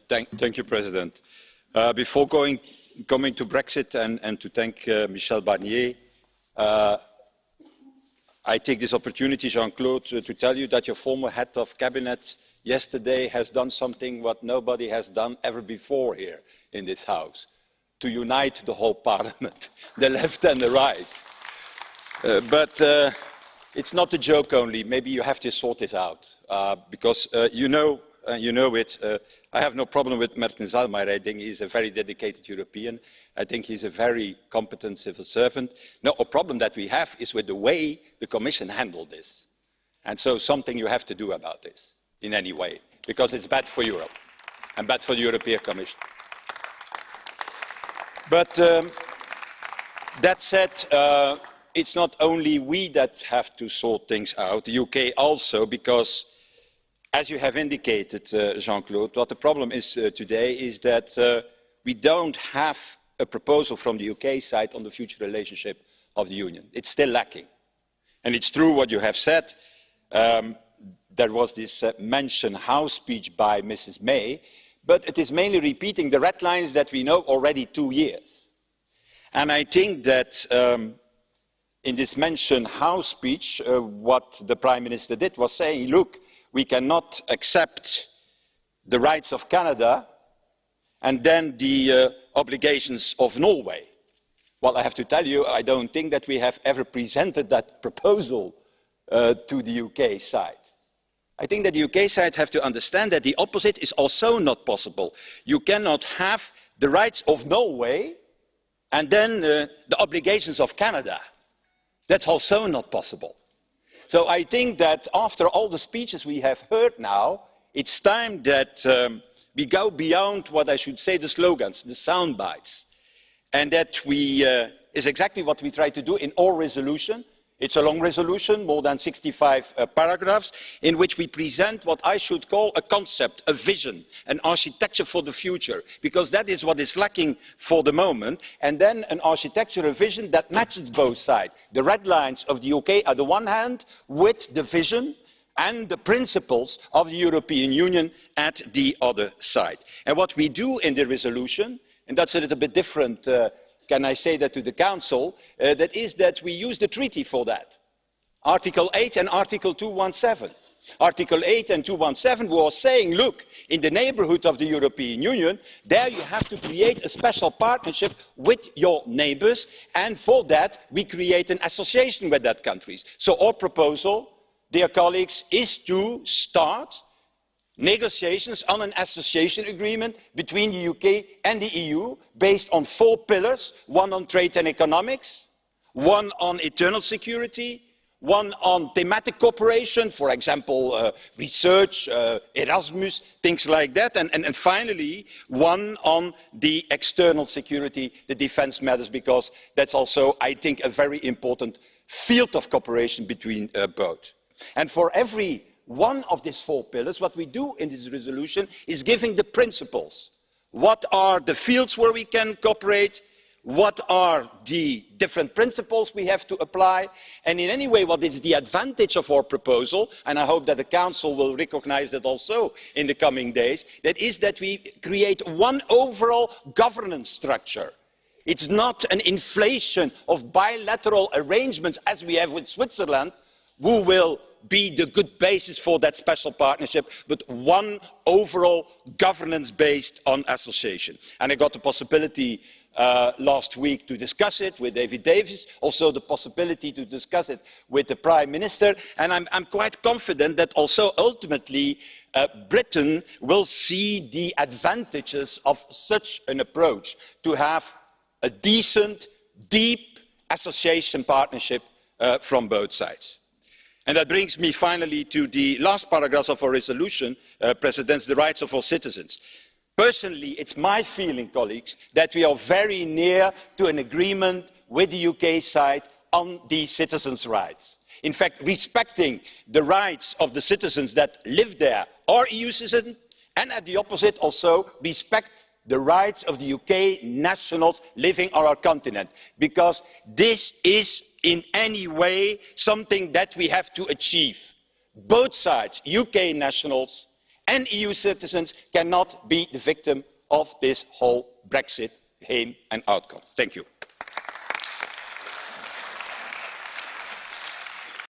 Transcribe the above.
Thank you, President. Before coming to Brexit and to thank Michel Barnier, I take this opportunity, Jean-Claude, to tell you that your former head of cabinet yesterday has done something what nobody has done ever before here in this House, to unite the whole Parliament, the left and the right. But it's not a joke only. Maybe you have to sort this out, because you know it. I have no problem with Martin Selmayr. I think he's a very dedicated European. I think he's a very competent civil servant. No, a problem that we have is with the way the Commission handled this. And so something you have to do about this in any way, because it's bad for Europe and bad for the European Commission. But that said, it's not only we that have to sort things out, the UK also, because as you have indicated, Jean-Claude, what the problem is today is that we don't have a proposal from the UK side on the future relationship of the Union. It's still lacking. And it's true what you have said. There was this mention House speech by Mrs. May, but it is mainly repeating the red lines that we know already 2 years. And I think that in this mention House speech, what the Prime Minister did was saying, look, we cannot accept the rights of Canada and then the obligations of Norway. Well, I have to tell you, I don't think that we have ever presented that proposal to the UK side. I think that the UK side have to understand that the opposite is also not possible. You cannot have the rights of Norway and then the obligations of Canada. That's also not possible. So I think that after all the speeches we have heard now, it's time that we go beyond what I should say the slogans, the sound bites. And that is exactly what we try to do in our resolution. It's a long resolution, more than 65 paragraphs, in which we present what I should call a concept, a vision, an architecture for the future, because that is what is lacking for the moment, and then an architecture, a vision that matches both sides. The red lines of the UK on the one hand, with the vision and the principles of the European Union at the other side. And what we do in the resolution, and that's a little bit different, can I say that to the Council, that is that we use the treaty for that. Article 8 and Article 217. Article 8 and 217 were saying, look, in the neighbourhood of the European Union, there you have to create a special partnership with your neighbours, and for that we create an association with that countries. So our proposal, dear colleagues, is to start negotiations on an association agreement between the UK and the EU based on 4 pillars, one on trade and economics, one on internal security, one on thematic cooperation, for example, research, Erasmus, things like that, and finally, one on the external security, the defence matters, because that's also, I think, a very important field of cooperation between both. And for every one of these 4 pillars, what we do in this resolution is giving the principles. What are the fields where we can cooperate? What are the different principles we have to apply? And in any way, what is the advantage of our proposal? And I hope that the Council will recognise that also in the coming days. That is that we create one overall governance structure. It's not an inflation of bilateral arrangements as we have with Switzerland, who will be the good basis for that special partnership, but one overall governance based on association. And I got the possibility last week to discuss it with David Davis, also the possibility to discuss it with the Prime Minister, and I'm quite confident that also ultimately Britain will see the advantages of such an approach, to have a decent, deep association partnership from both sides. And that brings me finally to the last paragraph of our resolution, President, the rights of all citizens. Personally, it's my feeling, colleagues, that we are very near to an agreement with the UK side on the citizens' rights. In fact, respecting the rights of the citizens that live there are EU citizens, and at the opposite also respect the rights of the UK nationals living on our continent, because this is in any way something that we have to achieve. Both sides, UK nationals and EU citizens cannot be the victim of this whole Brexit aim and outcome. Thank you.